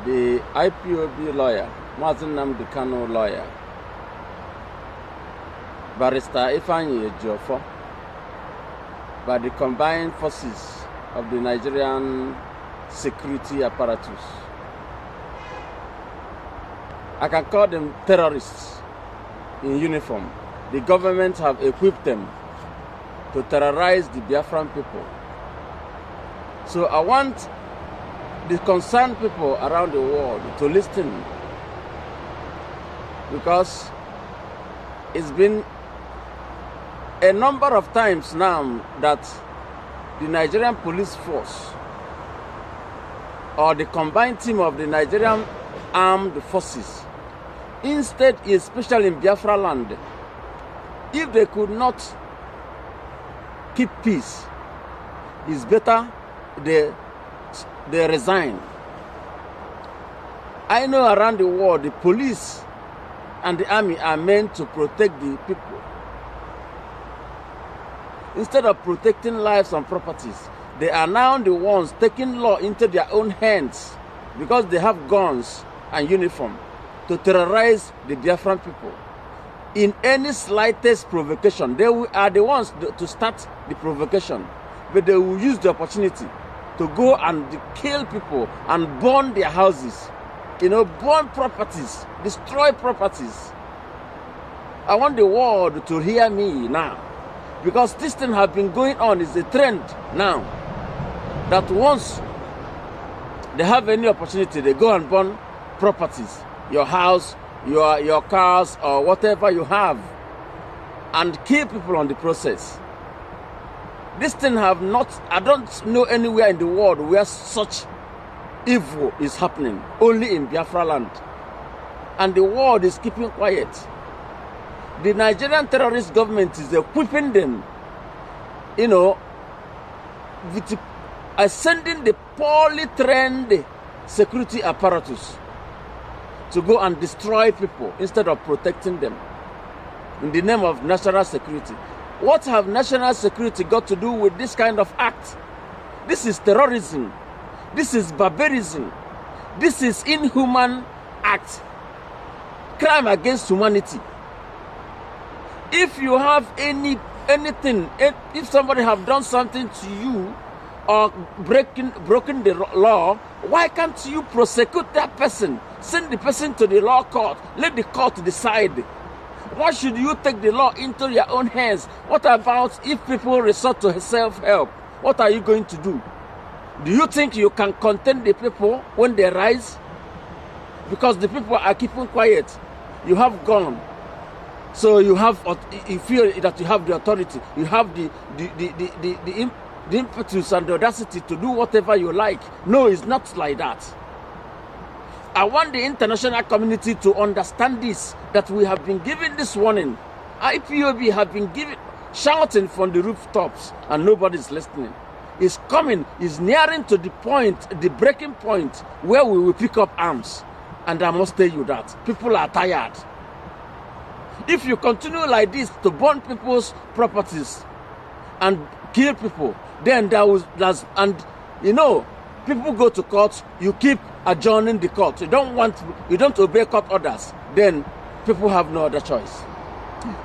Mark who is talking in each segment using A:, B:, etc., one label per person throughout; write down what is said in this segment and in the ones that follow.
A: the IPOB lawyer, Mazen Nnamdi Kanu lawyer, Barrister Ifeanyi Ejiofor, by the combined forces of the Nigerian security apparatus. I can call them terrorists in uniform. The government have equipped them to terrorize the Biafran people. So I want the concerned people around the world to listen, because it's been a number of times now that the Nigerian police force or the combined team of the Nigerian armed forces, instead, especially in Biafra land, if they could not keep peace, it's better they resign. I know around the world the police and the army are meant to protect the people. Instead of protecting lives and properties, they are now the ones taking law into their own hands because they have guns and uniform to terrorize the Biafran people. In any slightest provocation, they are the ones to start the provocation, but they will use the opportunity to go and kill people and burn their houses, burn properties, destroy properties. I want the world to hear me now, because this thing has been going on. It's a trend now that once they have any opportunity, they go and burn properties, your house, your cars, or whatever you have, and kill people on the process. This thing have not, I don't know anywhere in the world where such evil is happening, only in Biafra land. And the world is keeping quiet. The Nigerian terrorist government is equipping them, with sending the poorly trained security apparatus to go and destroy people instead of protecting them in the name of national security. What have national security got to do with this kind of act? This is terrorism. This is barbarism. This is inhuman act. Crime against humanity. If you have anything, if somebody have done something to you or broken the law, why can't you prosecute that person? Send the person to the law court. Let the court decide. Why should you take the law into your own hands? What about if people resort to self-help? What are you going to do? Do you think you can contain the people when they rise? Because the people are keeping quiet. You have gone. So you feel that you have the authority. You have the impetus and the audacity to do whatever you like. No, it's not like that. I want the international community to understand this, that we have been given this warning. IPOB have been shouting from the rooftops, and nobody's listening. It's coming, it's nearing to the point, the breaking point, where we will pick up arms. And I must tell you that people are tired. If you continue like this to burn people's properties and kill people, then people go to court, you keep adjourning the court. You don't obey court orders, then people have no other choice.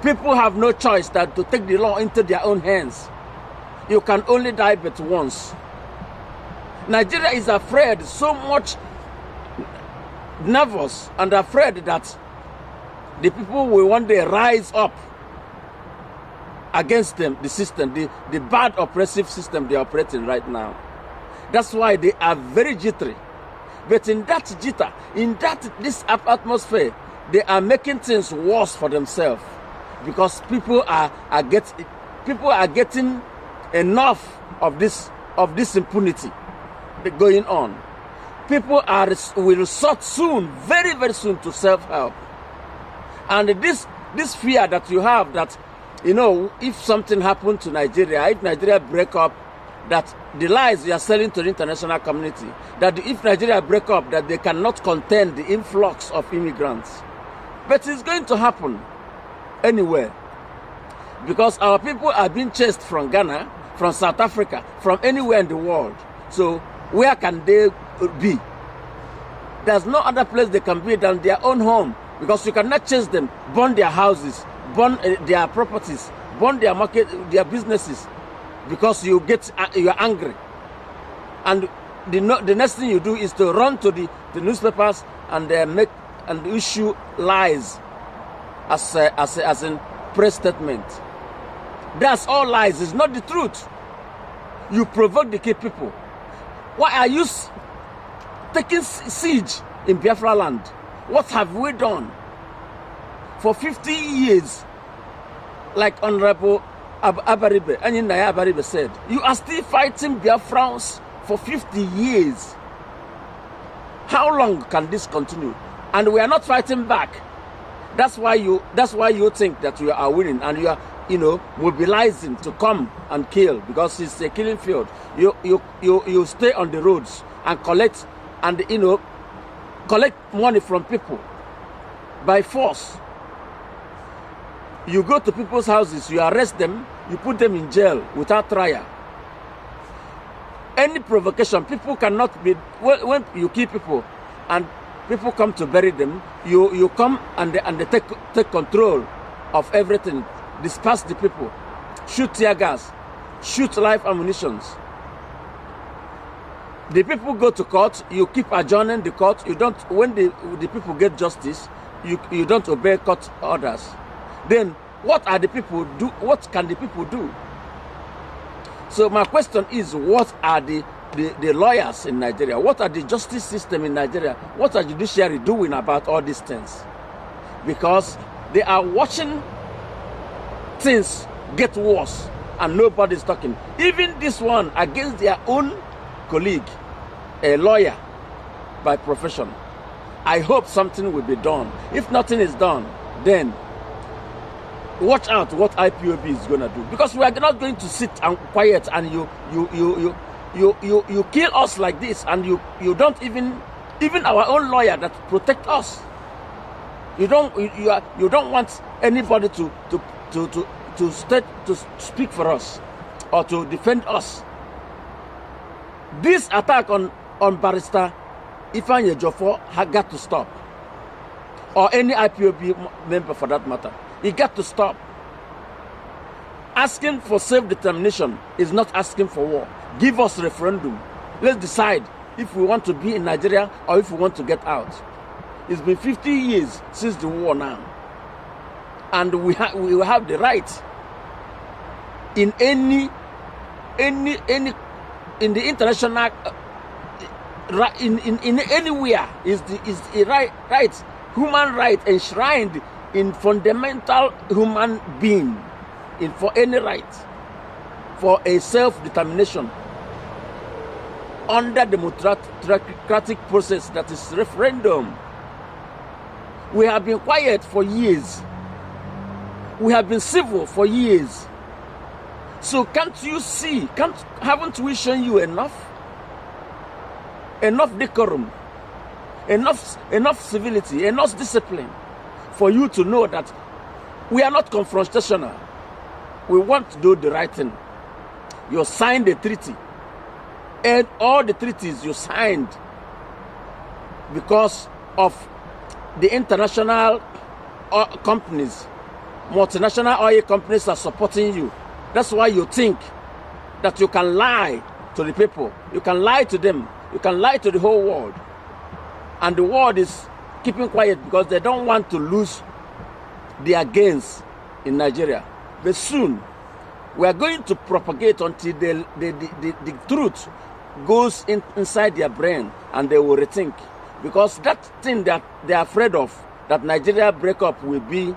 A: People have no choice than to take the law into their own hands. You can only die but once. Nigeria is afraid, so much nervous and afraid that the people will one day rise up against them, the system, the bad oppressive system they are operating right now. That's why they are very jittery. But in that jitter, this atmosphere, they are making things worse for themselves, because people are getting enough of this impunity going on. People will resort soon, very, very soon, to self-help. And this fear that you have that, if something happened to Nigeria, if Nigeria break up, that the lies you are selling to the international community, that if Nigeria break up, that they cannot contain the influx of immigrants. But it's going to happen anywhere, because our people are being chased from Ghana, from South Africa, from anywhere in the world. So where can they be? there's no other place they can be than their own home, because you cannot chase them, burn their houses, burn their properties, burn their market, their businesses, because you are angry. And the next thing you do is to run to the newspapers and issue lies as a press statement. That's all lies. It's not the truth. You provoke the people. Why are you taking siege in Biafra land? What have we done? For 50 years, like Honorable Abaribe said, you are still fighting Biafrans for 50 years. How long can this continue? And we are not fighting back. That's why you think that you are winning, and you are, mobilizing to come and kill, because it's a killing field. You stay on the roads and collect money from people by force. You go to people's houses, you arrest them, you put them in jail without trial. Any provocation, people cannot be, when you kill people and people come to bury them, you come and they take control of everything, disperse the people, shoot tear gas, shoot live ammunitions. The people go to court, you keep adjourning the court, you don't, when the people get justice, you don't obey court orders. Then what can the people do? So my question is, what are the lawyers in Nigeria? What are the justice system in Nigeria? What are judiciary doing about all these things? Because they are watching things get worse and nobody's talking. Even this one against their own colleague, a lawyer by profession. I hope something will be done. If nothing is done, then watch out what IPOB is going to do. Because we are not going to sit and quiet and you kill us like this, and you don't even our own lawyer that protect us. You don't want anybody to speak for us or to defend us. This attack on Barrister Ifeanyi Ejiofor has got to stop, or any IPOB member for that matter. It got to stop. Asking for self-determination is not asking for war. Give us referendum. Let's decide if we want to be in Nigeria or if we want to get out. It's been 50 years since the war now, and we have the right in the international in anywhere is a right, human right enshrined in fundamental human being, for any right for a self-determination under democratic process, that is referendum. We have been quiet for years. We have been civil for years. So can't you see, haven't we shown you enough decorum, enough civility, enough discipline for you to know that we are not confrontational. We want to do the right thing. You signed the treaty, and all the treaties you signed because of the international companies, multinational oil companies are supporting you. That's why you think that you can lie to the people. You can lie to them. You can lie to the whole world. And the world is keeping quiet because they don't want to lose their gains in Nigeria. But soon, we are going to propagate until the truth goes inside their brain and they will rethink. Because that thing that they are afraid of, that Nigeria breakup will be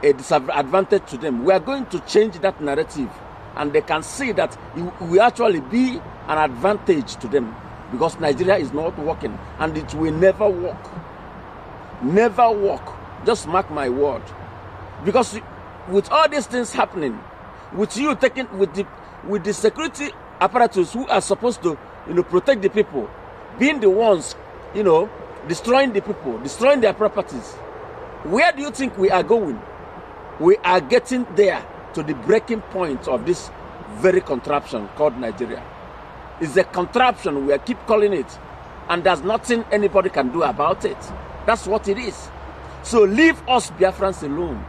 A: a disadvantage to them. We are going to change that narrative, and they can see that it will actually be an advantage to them, because Nigeria is not working, and it will never work. Never work. Just mark my word. Because with all these things happening, with you taking with the security apparatus who are supposed to protect the people, being the ones destroying the people, destroying their properties, where do you think we are going? We are getting there to the breaking point of this very contraption called Nigeria. It's a contraption, we keep calling it. and there's nothing anybody can do about it. That's what it is. So leave us Biafrans alone.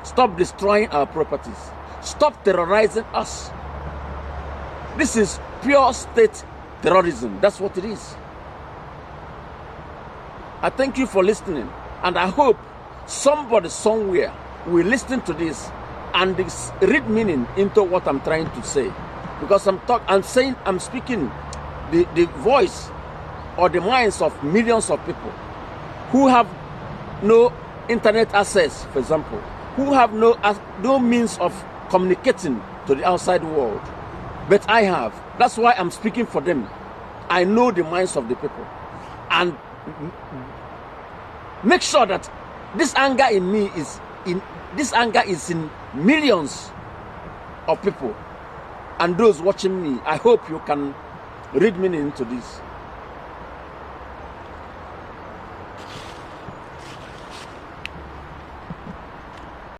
A: Stop destroying our properties. Stop terrorizing us. This is pure state terrorism. That's what it is. I thank you for listening, and I hope somebody somewhere will listen to this and read meaning into what I'm trying to say. Because I'm speaking the voice or the minds of millions of people who have no internet access, for example, who have no means of communicating to the outside world. But I have. That's why I'm speaking for them. I know the minds of the people. And make sure that this anger in me is in millions of people and those watching me. I hope you can read meaning into this.